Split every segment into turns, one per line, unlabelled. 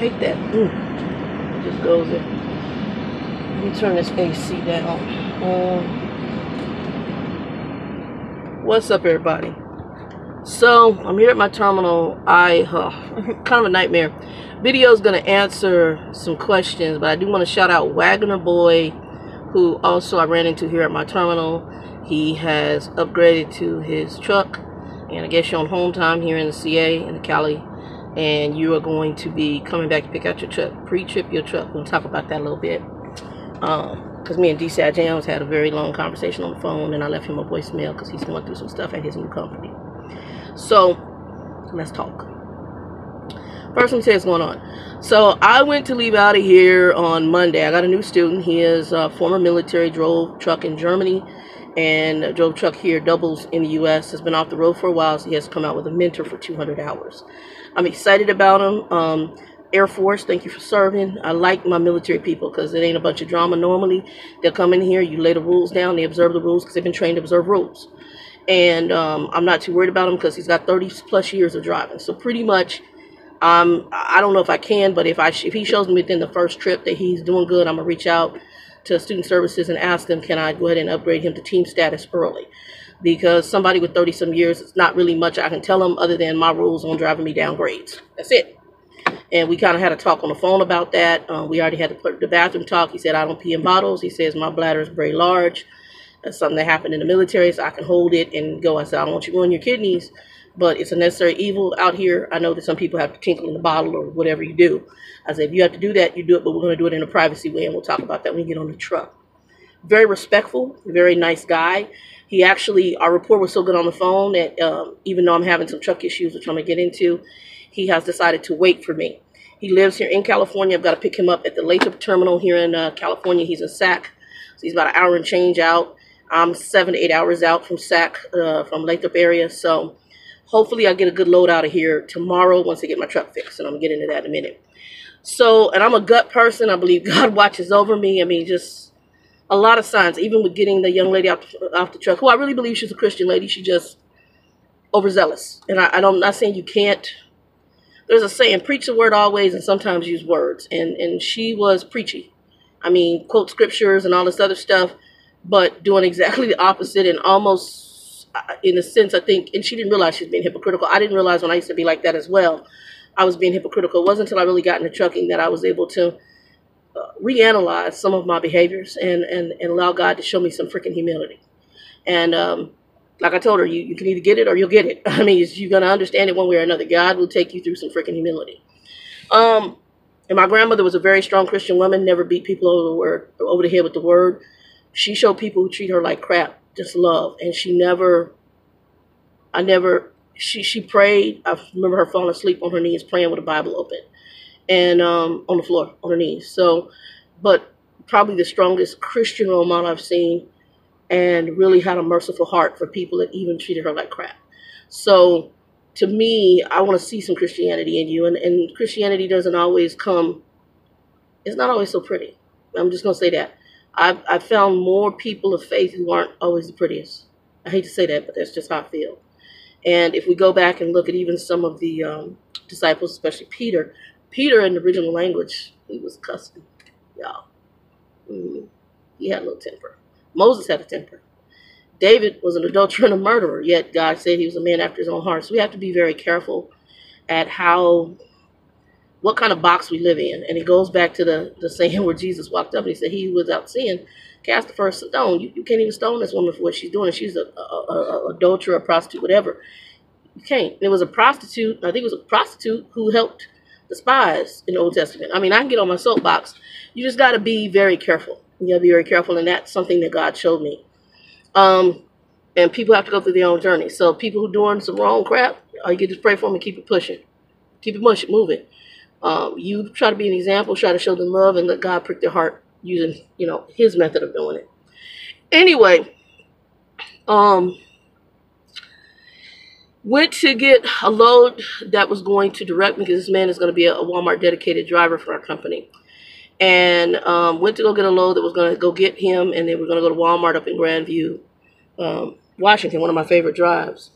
hate that. It just goes in. Let me turn this AC down. What's up, everybody? So I'm here at my terminal. Kind of a nightmare. Video's gonna answer some questions, but I do want to shout out Wagoner Boy, who also I ran into here at my terminal. He has upgraded to his truck, and I guess you're on home time here in the CA, in the Cali, and you are going to be coming back to pick out your truck, pre-trip your truck. We'll talk about that a little bit. Because me and DCIJams had a very long conversation on the phone, and I left him a voicemail because he's going through some stuff at his new company. So, let's talk. First, let me say what's going on. So, I went to leave out of here on Monday. I got a new student. He is former military, drove truck in Germany, and drove truck here, doubles in the U.S. Has been off the road for a while, so he has come out with a mentor for 200 hours. I'm excited about him. Air Force, thank you for serving. I like my military people because it ain't a bunch of drama normally. They'll come in here, you lay the rules down, they observe the rules because they've been trained to observe rules. And I'm not too worried about him because he's got 30 plus years of driving. So pretty much, I don't know if I can, but if he shows me within the first trip that he's doing good, I'm going to reach out to student services and ask them, can I go ahead and upgrade him to team status early? Because somebody with 30 some years, it's not really much I can tell them other than my rules on driving me down grades. That's it. And we kind of had a talk on the phone about that. We already had to put the bathroom talk. He said, I don't pee in bottles. He says, my bladder is very large. That's something that happened in the military, so I can hold it and go. I said, I don't want you going your kidneys, but it's a necessary evil out here. I know that some people have to tinkle in the bottle or whatever you do. I said, if you have to do that, you do it, but we're going to do it in a privacy way, and we'll talk about that when you get on the truck. Very respectful, very nice guy. He actually, our rapport was so good on the phone that even though I'm having some truck issues, which I'm going to get into, he has decided to wait for me. He lives here in California. I've got to pick him up at the Lathrop terminal here in California. He's in SAC, so he's about an hour and change out. I'm 7 to 8 hours out from SAC, from Lathrop area. So hopefully I get a good load out of here tomorrow once I get my truck fixed, and I'm going to get into that in a minute. So, and I'm a gut person. I believe God watches over me. I mean, just a lot of signs, even with getting the young lady off the truck, who I really believe she's a Christian lady. She's just overzealous. And I'm not saying you can't. There's a saying, preach the word always and sometimes use words. And she was preachy. I mean, quote scriptures and all this other stuff, but doing exactly the opposite and almost, in a sense, I think, and she didn't realize she was being hypocritical. I didn't realize when I used to be like that as well. I was being hypocritical. It wasn't until I really got into trucking that I was able to reanalyze some of my behaviors and allow God to show me some freaking humility. And like I told her, you can either get it or you'll get it. I mean, you're going to understand it one way or another. God will take you through some freaking humility. And my grandmother was a very strong Christian woman, never beat people over the head with the word. She showed people who treat her like crap just love. And she prayed. I remember her falling asleep on her knees praying with the Bible open and on the floor on her knees. So, but probably the strongest Christian role model I've seen, and really had a merciful heart for people that even treated her like crap. So to me, I want to see some Christianity in you. And Christianity doesn't always come, it's not always so pretty. I'm just going to say that. I've found more people of faith who aren't always the prettiest. I hate to say that, but that's just how I feel. And if we go back and look at even some of the disciples, especially Peter in the original language, he was cussing, y'all. He had a little temper. Moses had a temper. David was an adulterer and a murderer, yet God said he was a man after his own heart. So we have to be very careful at what kind of box we live in. And it goes back to the saying where Jesus walked up and he said, he who without sin, cast the first stone. You can't even stone this woman for what she's doing. And she's a adulterer, a prostitute, whatever. You can't. It was a prostitute, I think it was a prostitute who helped the spies in the Old Testament. I mean, I can get on my soapbox. You just got to be very careful. You got to be very careful, and that's something that God showed me. And people have to go through their own journey. So people who are doing some wrong crap, all you can just pray for them and keep it pushing. Keep it moving. You try to be an example, try to show them love, and let God prick their heart using, his method of doing it. Anyway, went to get a load that was going to direct me, because this man is going to be a Walmart dedicated driver for our company. And went to go get a load that was going to go get him, and then we're going to go to Walmart up in Grandview, Washington, one of my favorite drives.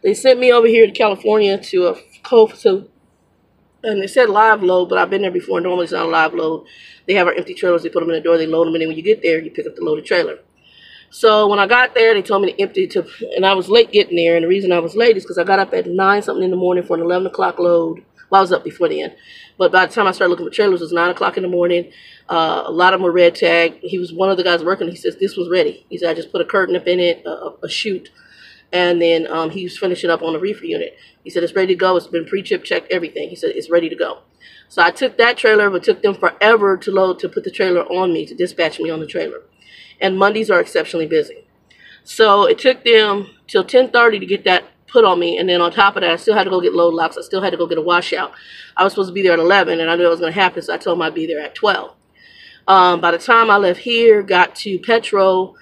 They sent me over here to California to a And it said live load, but I've been there before. Normally it's not a live load. They have our empty trailers. They put them in the door. They load them. And then when you get there, you pick up the loaded trailer. So when I got there, they told me to empty it. And I was late getting there. And the reason I was late is because I got up at 9 something in the morning for an 11 o'clock load. Well, I was up before then. But by the time I started looking for trailers, it was 9 o'clock in the morning. A lot of them were red tagged. He was one of the guys working. He says, this was ready. He said, I just put a curtain up in it, a chute. And then he was finishing up on the reefer unit. He said, it's ready to go. It's been pre-chip checked, everything. He said, it's ready to go. So I took that trailer, but it took them forever to load, to put the trailer on me, to dispatch me on the trailer. And Mondays are exceptionally busy. So it took them till 10:30 to get that put on me. And then on top of that, I still had to go get load locks. I still had to go get a washout. I was supposed to be there at 11, and I knew it was going to happen, so I told them I'd be there at 12. By the time I left here, got to Petro,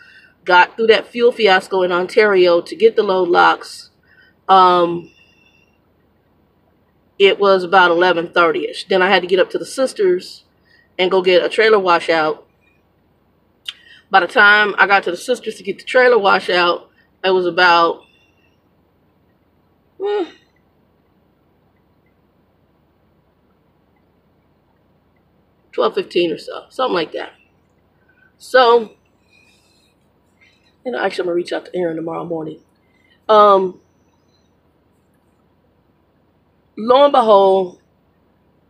got through that fuel fiasco in Ontario to get the load locks, it was about 11:30ish. Then I had to get up to the sisters and go get a trailer washout. By the time I got to the sisters to get the trailer washout, it was about 12:15 or so, something like that. So, actually, I'm gonna reach out to Aaron tomorrow morning. Lo and behold,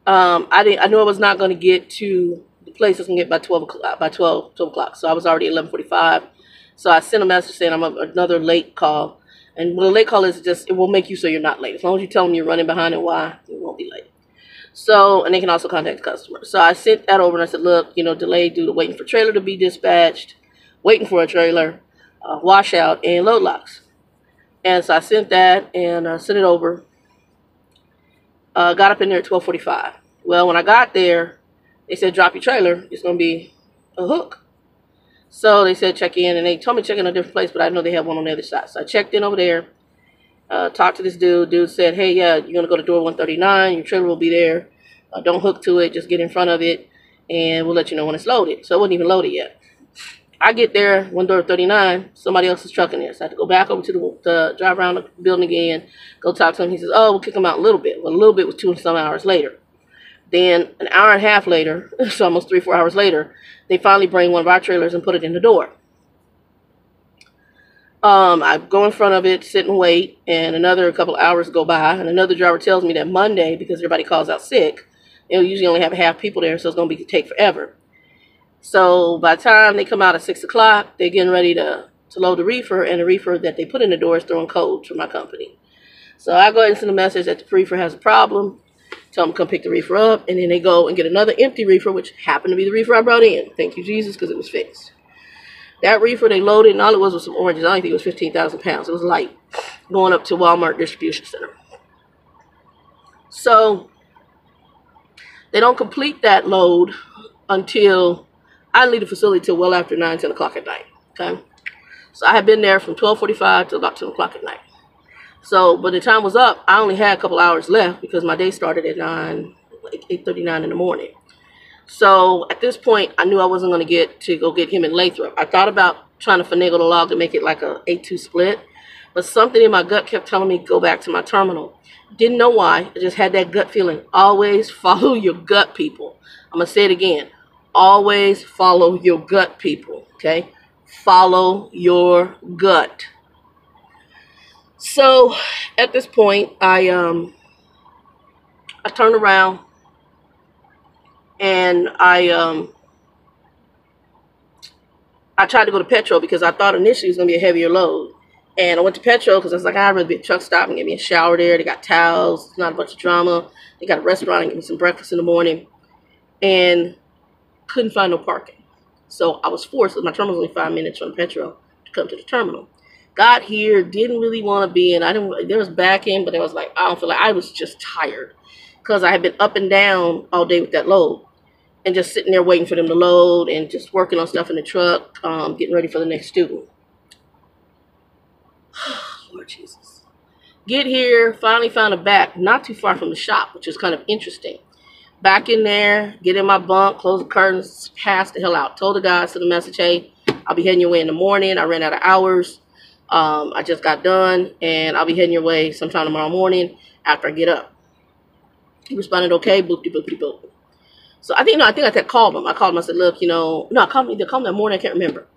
I knew I was not going to get to the place I was going to get by 12 o'clock. So I was already at 11:45. So I sent a message saying I'm another late call. And what a late call is, just, it will make you so you're not late. As long as you tell them you're running behind and why, you won't be late. So, and they can also contact the customer. So I sent that over and I said, look, delayed due to waiting for trailer to be dispatched, waiting for a trailer, washout, and load locks. And so I sent that and sent it over. Got up in there at 12:45. Well, when I got there, they said, drop your trailer. It's going to be a hook. So they said, check in. And they told me to check in a different place, but I know they have one on the other side. So I checked in over there, talked to this dude. Dude said, hey, yeah, you're going to go to door 139. Your trailer will be there. Don't hook to it. Just get in front of it, and we'll let you know when it's loaded. So it wasn't even loaded yet. I get there, door 39, somebody else's truck in there. So I had to go back over to the drive around the building again, go talk to him. He says, oh, we'll kick him out a little bit. Well, a little bit was 2 and some hours later. Then an hour and a half later, so almost 3 or 4 hours later, they finally bring one of our trailers and put it in the door. I go in front of it, sit and wait, and another couple of hours go by, and another driver tells me that Monday, because everybody calls out sick, they'll usually only have half people there, so it's going to take forever. So by the time they come out at 6 o'clock, they're getting ready to load the reefer, and the reefer that they put in the door is throwing codes for my company. So I go ahead and send a message that the reefer has a problem, tell them to come pick the reefer up, and then they go and get another empty reefer, which happened to be the reefer I brought in. Thank you, Jesus, because it was fixed. That reefer, they loaded, and all it was some oranges. I don't think it was 15,000 pounds. It was light, going up to Walmart distribution center. So they don't complete that load until I leave the facility till well after 9, 10 o'clock at night. Okay, so I had been there from 12:45 till about 10 o'clock at night. So by the time was up, I only had a couple hours left because my day started at 8:39 in the morning. So at this point, I knew I wasn't going to go get him in Lathrop. I thought about trying to finagle the log to make it like a 8-2 split, but something in my gut kept telling me to go back to my terminal. Didn't know why. I just had that gut feeling. Always follow your gut, people. I'm going to say it again. Always follow your gut, people. Okay? Follow your gut. So at this point, I turned around and I tried to go to Petro because I thought initially it was going to be a heavier load. And I went to Petro because I was like, I'd rather be at a truck stop and get me a shower there. They got towels. It's not a bunch of drama. They got a restaurant and get me some breakfast in the morning. And couldn't find no parking. So I was forced, because my terminal was only 5 minutes from Petro, to come to the terminal. Got here, didn't really want to be in. There was back in, but I was like, I don't feel like, I was just tired. Because I had been up and down all day with that load. And just sitting there waiting for them to load and just working on stuff in the truck, getting ready for the next student. Lord Jesus. Get here, finally found a back, not too far from the shop, which is kind of interesting. Back in there, get in my bunk, close the curtains, pass the hell out. Told the guys to the message, hey, I'll be heading your way in the morning. I ran out of hours. I just got done, and I'll be heading your way sometime tomorrow morning after I get up. He responded, okay, boopty boopty boop. So I think I called him. I called him. I said, look, you know, no, I called him. They called him that morning. I can't remember.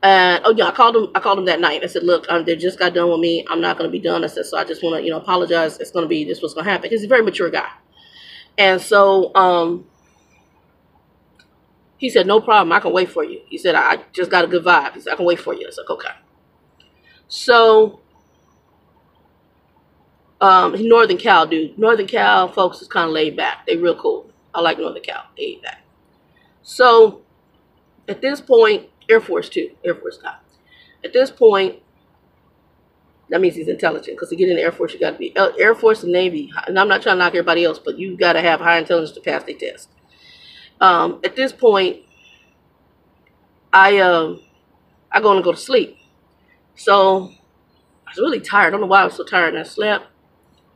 And oh yeah, I called him that night. I said, look, they just got done with me. I'm not going to be done. I said, so I just want to, you know, apologize. It's going to be this. What's going to happen? He's a very mature guy. And so he said, no problem. I can wait for you. He said, I just got a good vibe. He said, I can wait for you. I said, okay. So Northern Cal dude. Northern Cal folks is kind of laid back. They real cool. I like Northern Cal. They laid back. So at this point, Air Force too. Air Force guy. At this point, that means he's intelligent, because to get in the Air Force, you got to be Air Force and Navy. And I'm not trying to knock everybody else, but you got to have high intelligence to pass the test. At this point, I go and go to sleep. So I was really tired. I don't know why I was so tired. And I slept.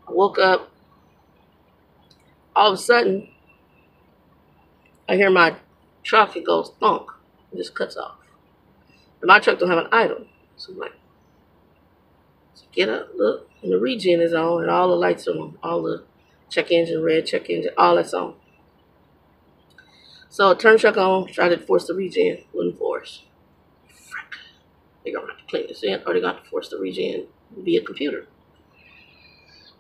I woke up. All of a sudden, I hear my truck. It goes thunk. It just cuts off. And my truck don't have an idle. So I'm like, get up, look, and the regen is on, and all the lights are on, all the check engine, red check engine, all that's on. So I turned truck on, tried to force the regen, wouldn't force. Frick. They're gonna have to clean this in, or they're gonna have to force the regen via computer.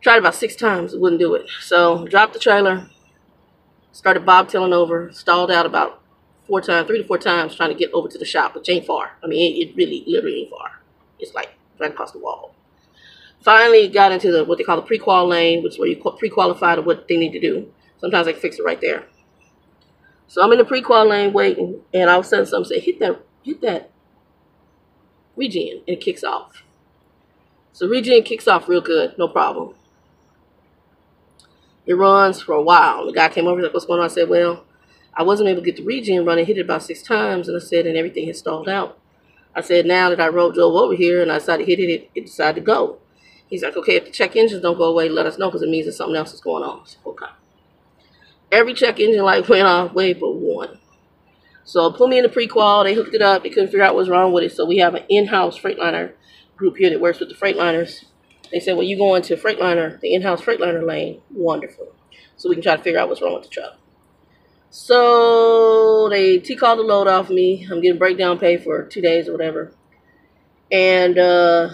Tried about 6 times, it wouldn't do it. So dropped the trailer, started bobtailing over, stalled out about 3 to 4 times trying to get over to the shop, which ain't far. I mean, it really, literally ain't far. It's like right across the wall. Finally got into what they call the pre-qual lane, which is where you pre-qualify to what they need to do. Sometimes I can fix it right there. So I'm in the pre-qual lane waiting, and all of a sudden something said, hit that regen, and it kicks off. So regen kicks off real good, no problem. It runs for a while. The guy came over and said, what's going on? I said, well, I wasn't able to get the regen running, hit it about 6 times, and I said, and everything had stalled out. I said, now that I drove over here and I decided to hit it, it decided to go. He's like, okay, if the check engines don't go away, let us know, because it means that something else is going on. Said, okay. Every check engine light went off, way but one. So put me in the pre-qual. They hooked it up. They couldn't figure out what's wrong with it. So we have an in-house Freightliner group here that works with the Freightliners. They said, well, you go into Freightliner, the in-house Freightliner lane. Wonderful. So we can try to figure out what's wrong with the truck. So they T-called the load off me. I'm getting breakdown pay for 2 days or whatever. And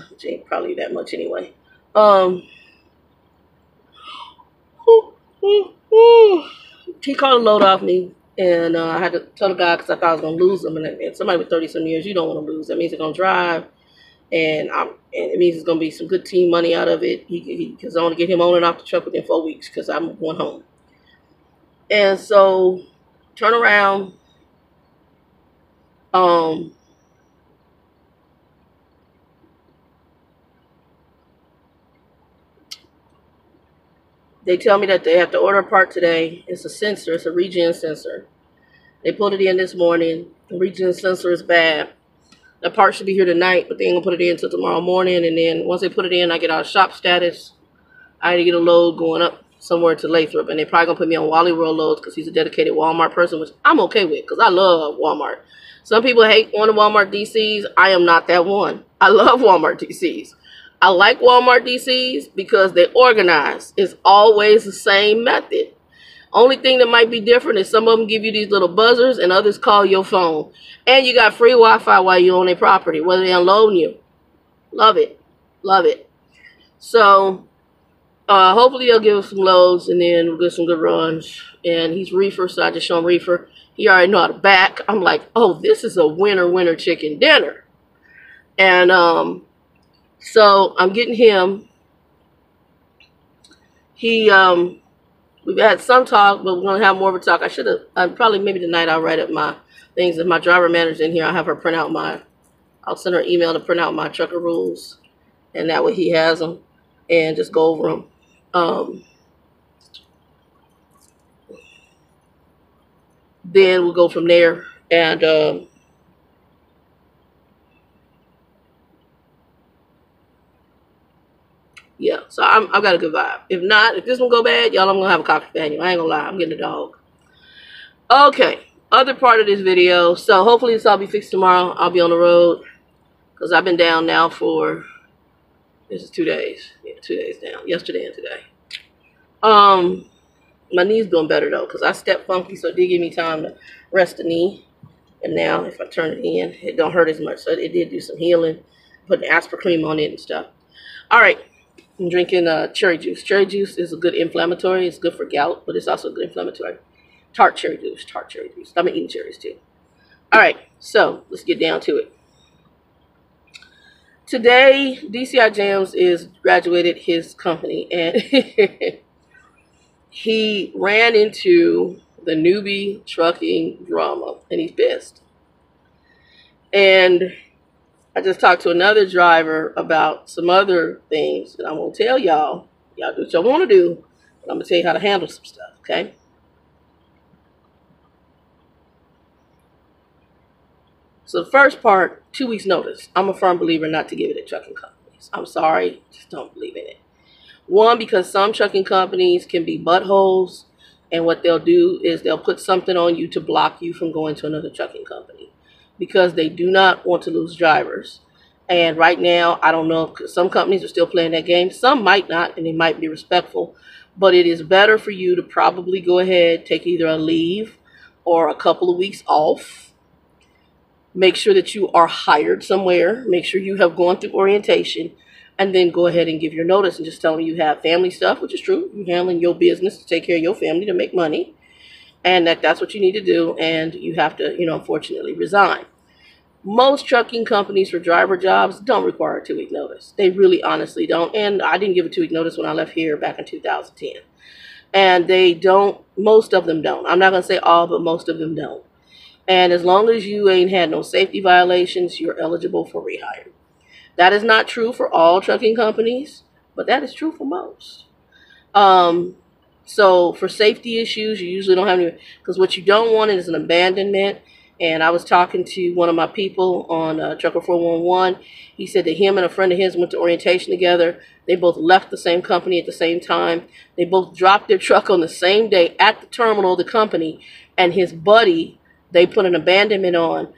which ain't probably that much anyway. T-called the load off me. And I had to tell the guy, because I thought I was going to lose them. And somebody with 30-some years, you don't want to lose. That means they're going to drive. And it means it's going to be some good team money out of it. Because I want to get him on and off the truck within 4 weeks, because I'm going home. And so, turn around. They tell me that they have to order a part today. It's a sensor. It's a regen sensor. They put it in this morning. The regen sensor is bad. The part should be here tonight, but they ain't going to put it in until tomorrow morning. And then once they put it in, I get out of shop status. I need to get a load going up somewhere to Lathrop. And they're probably going to put me on Wally World loads, because he's a dedicated Walmart person, which I'm okay with, because I love Walmart. Some people hate one of Walmart DCs. I am not that one. I love Walmart DCs. I like Walmart DCs because they're organized. It's always the same method. Only thing that might be different is some of them give you these little buzzers and others call your phone. And you got free Wi-Fi while you're on their property, whether they're unloading you. Love it. Love it. So, hopefully they'll give us some loads, and then we'll get some good runs. And he's reefer, so I just show him reefer. He already know how to back. I'm like, oh, this is a winner chicken dinner. And, so I'm getting him. We've had some talk, but we're going to have more of a talk. I should have, probably maybe tonight I'll write up my things. If my driver manager's in here, I'll have her print out I'll send her an email to print out my trucker rules. And that way he has them and just go over them. Then we'll go from there. And, yeah, so I've got a good vibe. If not, if this one go bad, y'all, I'm going to have a cocker spaniel. I ain't going to lie. I'm getting a dog. Okay. Other part of this video. So hopefully this all be fixed tomorrow. I'll be on the road, because I've been down now for, this is 2 days. Yeah, 2 days down. Yesterday and today. My knee's doing better though, because I stepped funky, so it did give me time to rest the knee. And now if I turn it in, it don't hurt as much. So it did do some healing, putting aspirin cream on it and stuff. All right, I'm drinking cherry juice. Cherry juice is a good inflammatory. It's good for gout, but it's also a good inflammatory. Tart cherry juice. I've been eating cherries too. All right, so let's get down to it. Today, DCIJams is graduated his company, and he ran into the newbie trucking drama, and he's pissed. And I just talked to another driver about some other things, and I'm going to tell y'all. Y'all do what y'all want to do, but I'm going to tell you how to handle some stuff, okay? So the first part, 2 weeks notice. I'm a firm believer not to give it to trucking companies. I'm sorry, just don't believe in it. One, because some trucking companies can be buttholes, and what they'll do is they'll put something on you to block you from going to another trucking company because they do not want to lose drivers. And right now, I don't know, some companies are still playing that game. Some might not, and they might be respectful. But it is better for you to probably go ahead, take either a leave or a couple of weeks off. Make sure that you are hired somewhere. Make sure you have gone through orientation. And then go ahead and give your notice and just tell them you have family stuff, which is true. You're handling your business to take care of your family to make money. And that's what you need to do. And you have to, unfortunately resign. Most trucking companies for driver jobs don't require a 2-week notice. They really honestly don't. And I didn't give a 2-week notice when I left here back in 2010. And they don't, most of them don't. I'm not going to say all, but most of them don't. And as long as you ain't had no safety violations, you're eligible for rehire. That is not true for all trucking companies, but that is true for most. So for safety issues, you usually don't have any, because what you don't want is an abandonment. And I was talking to one of my people on TheTrucker411. He said that him and a friend of his went to orientation together. They both left the same company at the same time. They both dropped their truck on the same day at the terminal of the company. And his buddy, they put an abandonment on.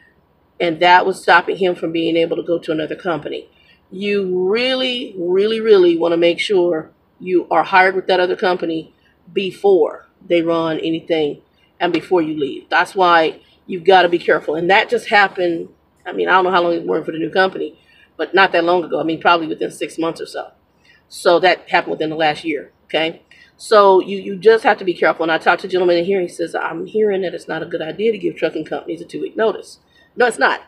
And that was stopping him from being able to go to another company. You really, really, really want to make sure you are hired with that other company before they run anything and before you leave. That's why you've got to be careful. And that just happened. I mean, I don't know how long he's working for the new company, but not that long ago. I mean, probably within 6 months or so. So that happened within the last year. Okay. So you just have to be careful. And I talked to a gentleman in here. He says, I'm hearing that it's not a good idea to give trucking companies a 2-week notice. No, it's not.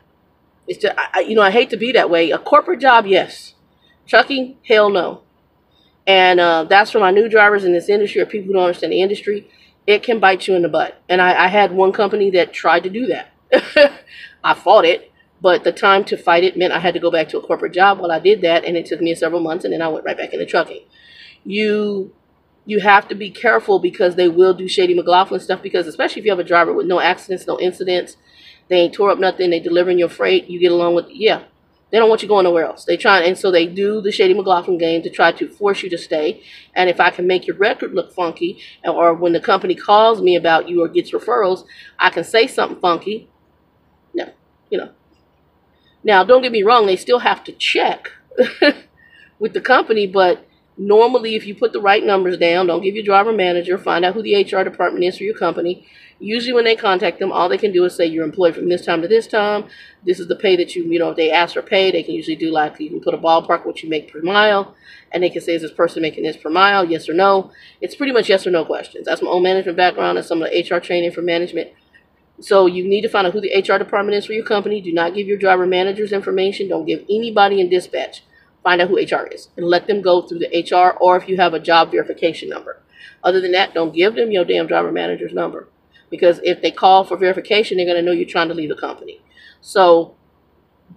It's just, I hate to be that way. A corporate job, yes. Trucking, hell no. And that's for my new drivers in this industry or people who don't understand the industry. It can bite you in the butt. And I had one company that tried to do that. I fought it, but the time to fight it meant I had to go back to a corporate job. Well, I did that, and it took me several months, and then I went right back into trucking. You have to be careful because they will do shady McLaughlin stuff, because especially if you have a driver with no accidents, no incidents, they ain't tore up nothing, they delivering your freight, you get along with, yeah. They don't want you going nowhere else. They try, and so they do the shady McLaughlin game to try to force you to stay. And if I can make your record look funky, or when the company calls me about you or gets referrals, I can say something funky. No, Now, don't get me wrong, they still have to check with the company, but normally if you put the right numbers down, don't give your driver manager, find out who the HR department is for your company. Usually when they contact them, all they can do is say you're employed from this time to this time. This is the pay that if they ask for pay, they can usually do like, you can put a ballpark what you make per mile. And they can say, is this person making this per mile? Yes or no. It's pretty much yes or no questions. That's my own management background and some of the HR training for management. So you need to find out who the HR department is for your company. Do not give your driver manager's information. Don't give anybody in dispatch. Find out who HR is and let them go through the HR, or if you have a job verification number. Other than that, don't give them your damn driver manager's number. Because if they call for verification, they're going to know you're trying to leave the company. So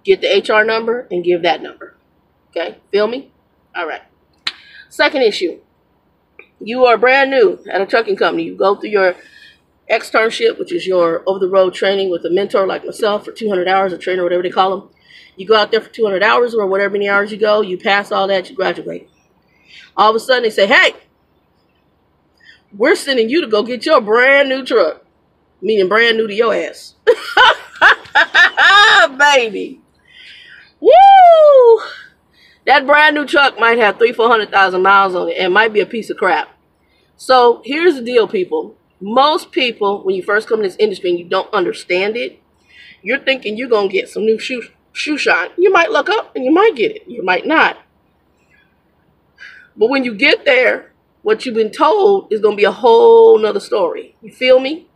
get the HR number and give that number. Okay? Feel me? All right. Second issue. You are brand new at a trucking company. You go through your externship, which is your over-the-road training with a mentor like myself for 200 hours, a trainer, whatever they call them. You go out there for 200 hours or whatever many hours you go. You pass all that, you graduate. All of a sudden, they say, hey, we're sending you to go get your brand new truck. Meaning brand new to your ass. Baby. Woo! That brand new truck might have 300,000 to 400,000 miles on it and might be a piece of crap. So here's the deal, people. Most people, when you first come in this industry and you don't understand it, you're thinking you're going to get some new shoe shine. You might look up and you might get it. You might not. But when you get there, what you've been told is going to be a whole nother story. You feel me?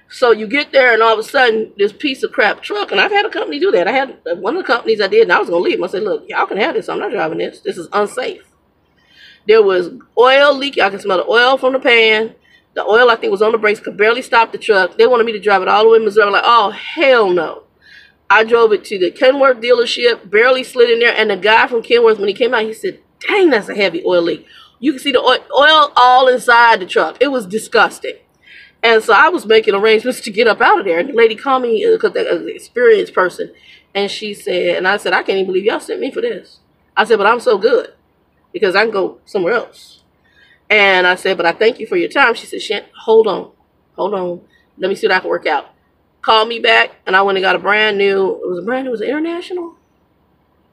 So you get there and all of a sudden, this piece of crap truck, and I've had a company do that. I had one of the companies I did, and I was going to leave. I said, look, y'all can have this. I'm not driving this. This is unsafe. There was oil leaking. I can smell the oil from the pan. The oil, I think, was on the brakes. Could barely stop the truck. They wanted me to drive it all the way to Missouri. I'm like, oh, hell no. I drove it to the Kenworth dealership, barely slid in there. And the guy from Kenworth, when he came out, he said, dang, that's a heavy oil leak. You can see the oil all inside the truck. It was disgusting. And so I was making arrangements to get up out of there. And the lady called me, because an experienced person. And she said, and I said, I can't even believe y'all sent me for this. I said, but I'm so good because I can go somewhere else. And I said, but I thank you for your time. She said, Shan, hold on. Let me see what I can work out. Called me back, and I went and got a brand new, it was an International?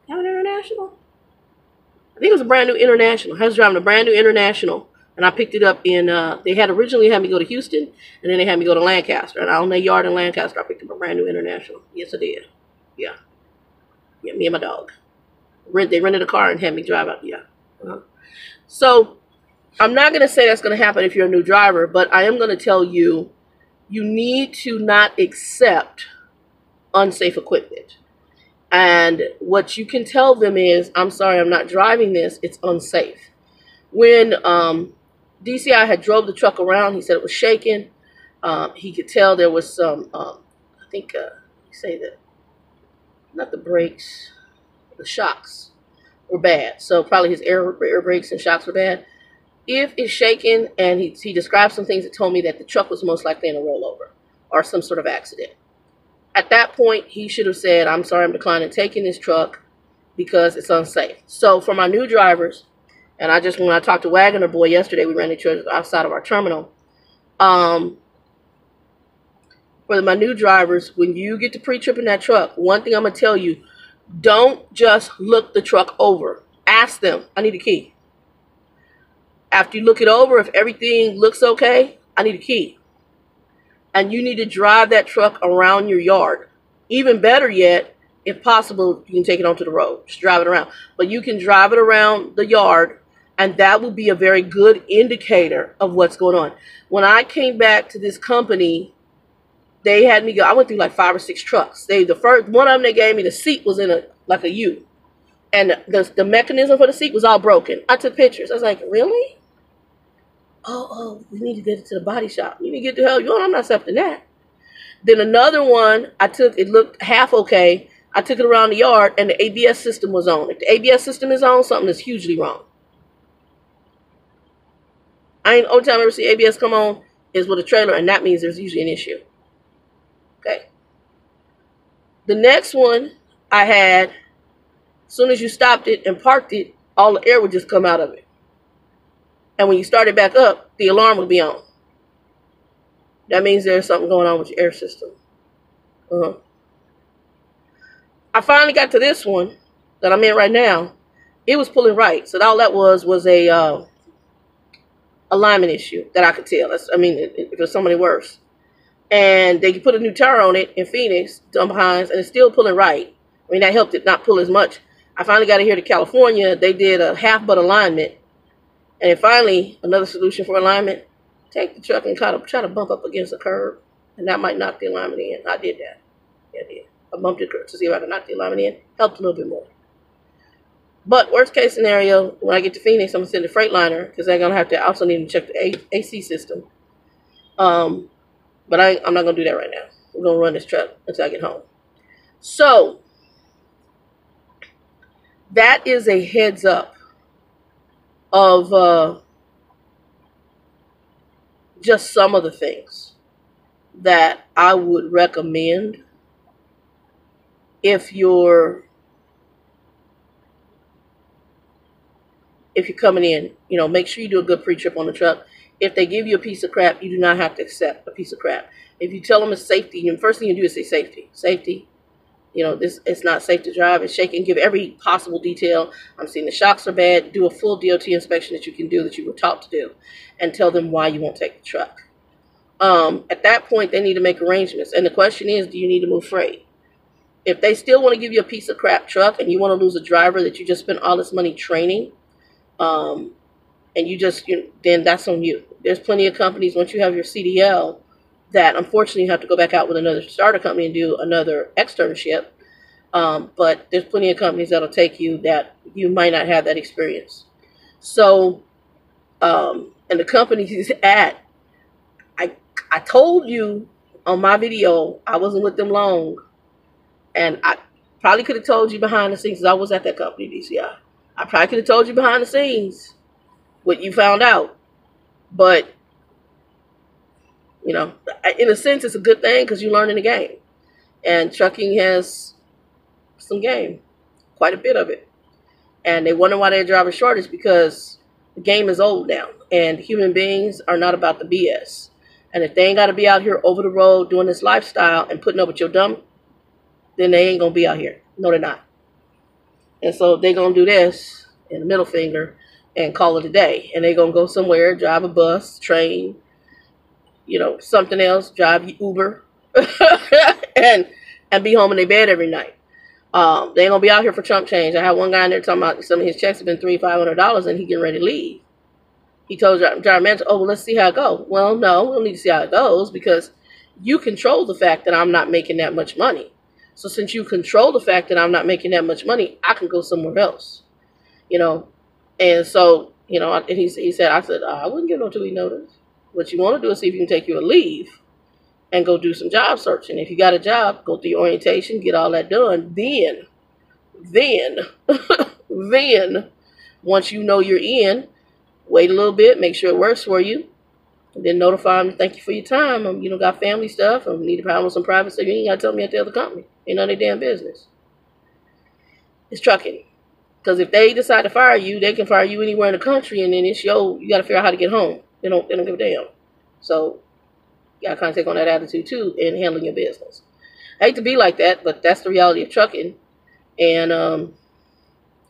Have an International? I think it was a brand new International. I was driving a brand new International, and I picked it up in, they had originally had me go to Houston, and then they had me go to Lancaster. And out on their yard in Lancaster, I picked up a brand new International. Yes, I did. Yeah. Yeah, me and my dog. They rented a car and had me drive out. Yeah. So, I'm not going to say that's going to happen if you're a new driver, but I am going to tell you, you need to not accept unsafe equipment. And what you can tell them is, I'm sorry, I'm not driving this. It's unsafe. When DCI had drove the truck around, he said it was shaking. He could tell there was some, I think, say that, not the brakes, the shocks were bad. So probably his air brakes and shocks were bad. If it's shaking, and he described some things that told me that the truck was most likely in a rollover or some sort of accident. At that point, he should have said, I'm sorry, I'm declining taking this truck because it's unsafe. So for my new drivers, and when I talked to Wagoner Boy yesterday, we ran into each other outside of our terminal. For my new drivers, when you get to pre-tripping that truck, one thing I'm going to tell you, don't just look the truck over. Ask them, I need a key. After you look it over, if everything looks okay, I need a key. And you need to drive that truck around your yard. Even better yet, if possible, you can take it onto the road. Just drive it around. But you can drive it around the yard, and that will be a very good indicator of what's going on. When I came back to this company, they had me go, I went through like 5 or 6 trucks. The first one of them they gave me, the seat was in like a U. And the mechanism for the seat was all broken. I took pictures. I was like, really? Oh, we need to get it to the body shop. You need to get the hell you want. I'm not accepting that. Then another one, it looked half okay. I took it around the yard, and the ABS system was on. If the ABS system is on, something is hugely wrong. Only time I ever see ABS come on is with a trailer, and that means there's usually an issue. Okay. The next one I had, as soon as you stopped it and parked it, all the air would just come out of it. And when you start it back up, the alarm would be on. That means there's something going on with your air system. I finally got to this one that I'm in right now. It was pulling right. So all that was a alignment issue that I could tell. If there's somebody worse. And they put a new tire on it in Phoenix, dumb Hines, and it's still pulling right. I mean, that helped it not pull as much. I finally got it here to California. They did a half butt alignment. And then finally, another solution for alignment, take the truck and try to bump up against the curb. And that might knock the alignment in. I did that. Yeah, I did. I bumped it to see if I could knock the alignment in. Helped a little bit more. But worst case scenario, when I get to Phoenix, I'm going to send a Freightliner because I'm going to have to also need to check the AC system. But I'm not going to do that right now. We're going to run this truck until I get home. So, that is a heads up of just some of the things that I would recommend if you're coming in. Make sure you do a good pre-trip on the truck. If they give you a piece of crap, you do not have to accept a piece of crap. If you tell them it's safety, the first thing you do is say safety. Safety. You know, it's not safe to drive. It's shaking. Give every possible detail. I'm seeing the shocks are bad. Do a full DOT inspection that you can do, that you were taught to do, and tell them why you won't take the truck. At that point, they need to make arrangements. And the question is, do you need to move freight? If they still want to give you a piece of crap truck and you want to lose a driver that you just spent all this money training, and then that's on you. There's plenty of companies, once you have your CDL, that unfortunately you have to go back out with another starter company and do another externship. But there's plenty of companies that'll take you that you might not have that experience. So, and the company he's at, I told you on my video, I wasn't with them long. And I probably could have told you behind the scenes, because I was at that company, DCI. I probably could have told you behind the scenes what you found out. But, you know, in a sense, it's a good thing because you're learning the game. And trucking has some game, quite a bit of it. And they wonder why they're driving shortage, because the game is old now. And human beings are not about the BS. And if they ain't got to be out here over the road doing this lifestyle and putting up with your dumb, then they ain't going to be out here. No, they're not. And so they're going to do this in the middle finger and call it a day. And they're going to go somewhere, drive a bus, train, you know, something else, drive Uber, and be home in their bed every night. They ain't going to be out here for chump change. I had one guy in there talking about some of his checks have been $300-$500 and he getting ready to leave. He told driver manager, oh, well, let's see how it goes. Well, no, we don't need to see how it goes, because you control the fact that I'm not making that much money. So since you control the fact that I'm not making that much money, I can go somewhere else, you know. And so, you know, and he said, I wouldn't give no 2-week notice. What you want to do is see if you can take you a leave and go do some job searching. If you got a job, go through your orientation, get all that done. Then, once you know you're in, wait a little bit, make sure it works for you, and then notify them, thank you for your time. You know, got family stuff. I need to handle some private stuff. You ain't got to tell me at the other company. Ain't none of their damn business. It's trucking. Because if they decide to fire you, they can fire you anywhere in the country, and then it's you got to figure out how to get home. They don't give a damn. So you got to kind of take on that attitude too in handling your business. I hate to be like that, but that's the reality of trucking. And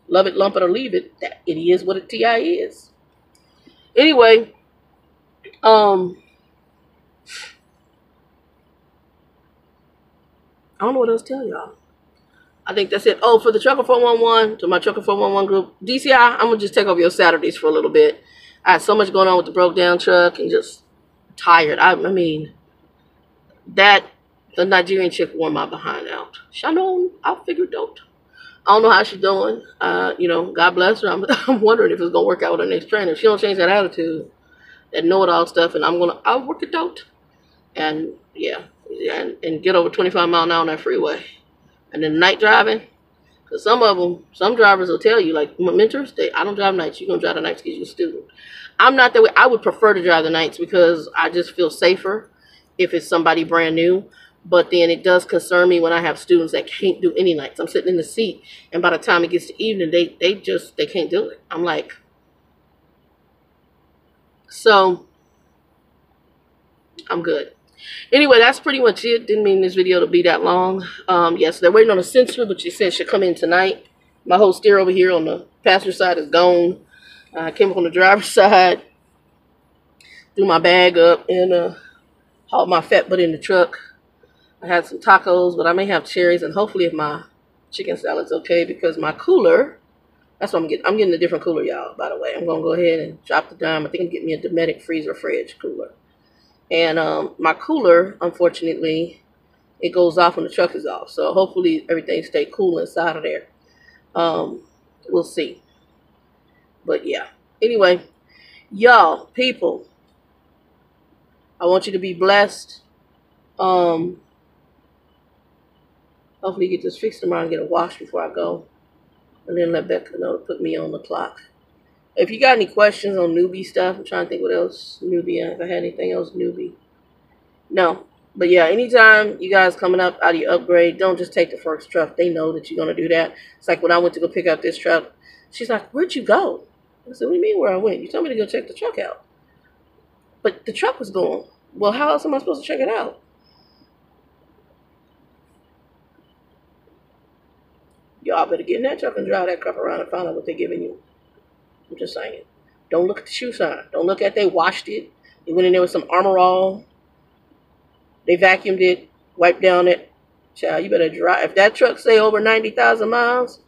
love it, lump it, or leave it. It is what a TI is. Anyway, I don't know what else to tell y'all. I think that's it. Oh, for the Trucker411, to my Trucker411 group, DCI, I'm going to just take over your Saturdays for a little bit. I had so much going on with the broke down truck and just tired. I mean, the Nigerian chick wore my behind out. Shalom, I'll figure it out. I don't know how she's doing. You know, God bless her. I'm wondering if it's going to work out with her next trainer. If she don't change that attitude, that know-it-all stuff, and I'll work it out. And, yeah, and get over 25 miles an hour on that freeway. And then night driving, because some drivers will tell you, like mentors, I don't drive nights. You're going to drive the nights because you're a student. I'm not that way. I would prefer to drive the nights because I just feel safer if it's somebody brand new. But then it does concern me when I have students that can't do any nights. I'm sitting in the seat, and by the time it gets to evening, they can't do it. I'm like, so I'm good. Anyway, that's pretty much it. Didn't mean this video to be that long. Yes, they're waiting on a sensor, but she said she'll come in tonight. My whole steer over here on the passenger side is gone. I came up on the driver's side, threw my bag up, and hauled my fat butt in the truck. I had some tacos, but I may have cherries, and hopefully if my chicken salad's okay, because my cooler, that's what I'm getting. I'm getting a different cooler, y'all, by the way. I'm going to go ahead and drop the dime. I think I'm getting me a Dometic freezer fridge cooler. And my cooler, unfortunately, it goes off when the truck is off. So hopefully everything stays cool inside of there. We'll see. But yeah. Anyway, y'all, people, I want you to be blessed. Hopefully get this fixed tomorrow and get a wash before I go. And then let Becca know to put me on the clock. If you got any questions on newbie stuff, I'm trying to think what else newbie, if I had anything else newbie. No. But yeah, anytime you guys coming up out of your upgrade, don't just take the first truck. They know that you're going to do that. It's like when I went to go pick up this truck, she's like, where'd you go? I said, what do you mean where I went? You told me to go check the truck out. But the truck was gone. Well, how else am I supposed to check it out? Y'all better get in that truck and drive that crap around and find out what they're giving you. I'm just saying. Don't look at the shoe sign. Don't look at they washed it. They went in there with some Armor All. They vacuumed it, wiped down it. Child, you better drive. If that truck say over 90,000 miles,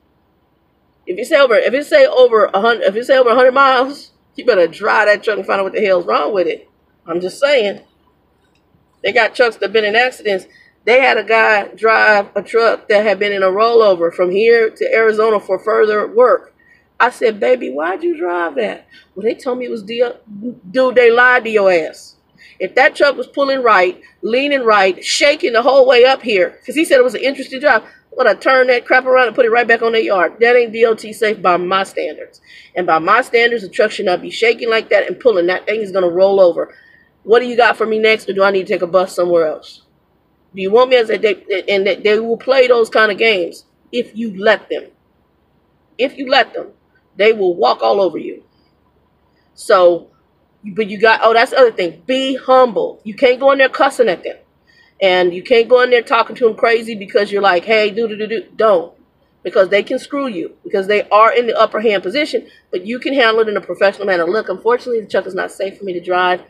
if it say over 100 miles, you better drive that truck and find out what the hell's wrong with it. I'm just saying. They got trucks that have been in accidents. They had a guy drive a truck that had been in a rollover from here to Arizona for further work. I said, baby, why'd you drive that? Well, they told me it was dude, they lied to your ass. If that truck was pulling right, leaning right, shaking the whole way up here, because he said it was an interesting drive, I'm going to turn that crap around and put it right back on their yard. That ain't DOT safe by my standards. And by my standards, the truck should not be shaking like that and pulling. That thing is going to roll over. What do you got for me next, or do I need to take a bus somewhere else? Do you want me as a and they will play those kind of games if you let them. If you let them, they will walk all over you. So, but you got, oh, that's the other thing. Be humble. You can't go in there cussing at them. And you can't go in there talking to them crazy because you're like, hey, don't. Because they can screw you. Because they are in the upper hand position. But you can handle it in a professional manner. Look, unfortunately, the truck is not safe for me to drive.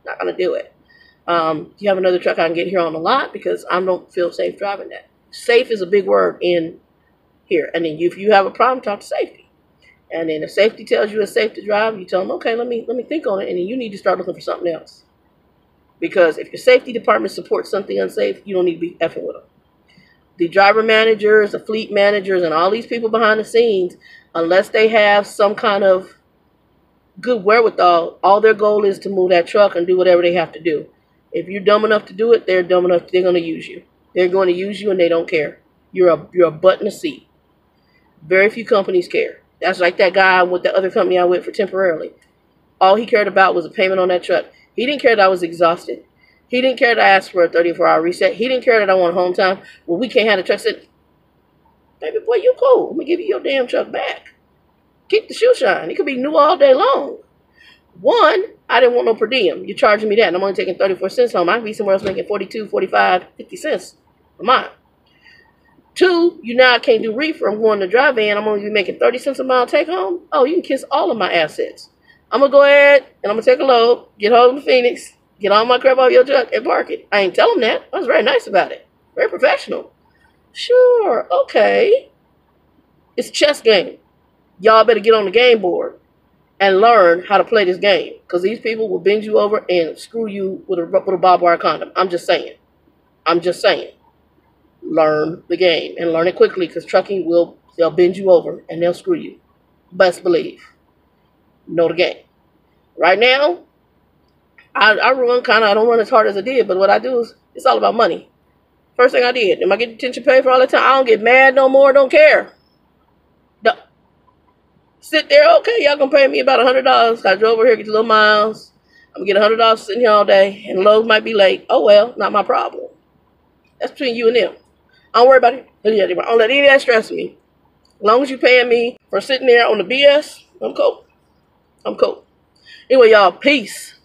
Not going to do it. Do you have another truck I can get here on the lot? Because I don't feel safe driving that. Safe is a big word in here. And then if you have a problem, talk to safety. And then if safety tells you it's safe to drive, you tell them, okay, let me think on it. And then you need to start looking for something else. Because if your safety department supports something unsafe, you don't need to be effing with them. The driver managers, the fleet managers, and all these people behind the scenes, unless they have some kind of good wherewithal, all their goal is to move that truck and do whatever they have to do. If you're dumb enough to do it, they're dumb enough, they're going to use you. They're going to use you and they don't care. You're a butt in a seat. Very few companies care. That's like that guy with the other company I went for temporarily. All he cared about was a payment on that truck. He didn't care that I was exhausted. He didn't care that I asked for a 34-hour reset. He didn't care that I want home time. Well, we can't have the truck. Said, baby boy, you cool. I'm going to give you your damn truck back. Keep the shoe shine. It could be new all day long. One, I didn't want no per diem. You're charging me that, and I'm only taking 34 cents home. I could be somewhere else making 42, 45, 50 cents a mile. Two, you now can't do reefer. I'm going to drive in. I'm only making 30 cents a mile take home. Oh, you can kiss all of my assets. I'm going to go ahead, and I'm going to take a load, get home to Phoenix, get all my crap out of your truck, and park it. I ain't tell them that. I was very nice about it. Very professional. Sure, okay. It's a chess game. Y'all better get on the game board and learn how to play this game. Because these people will bend you over and screw you with a barbed wire condom. I'm just saying. I'm just saying. Learn the game. And learn it quickly, because trucking they'll bend you over and they'll screw you. Best believe. Know the game. Right now, I don't run as hard as I did, but what I do is, it's all about money. First thing I did, am I getting detention pay for all the time? I don't get mad no more, don't care. Sit there, okay, y'all gonna pay me about $100. I drove over here, get a little miles. I'm gonna get $100 sitting here all day, and the load might be late. Oh well, not my problem. That's between you and them. I don't worry about it. I don't let any of that stress me. As long as you paying me for sitting there on the BS, I'm cool. I'm cool. Anyway, y'all, peace.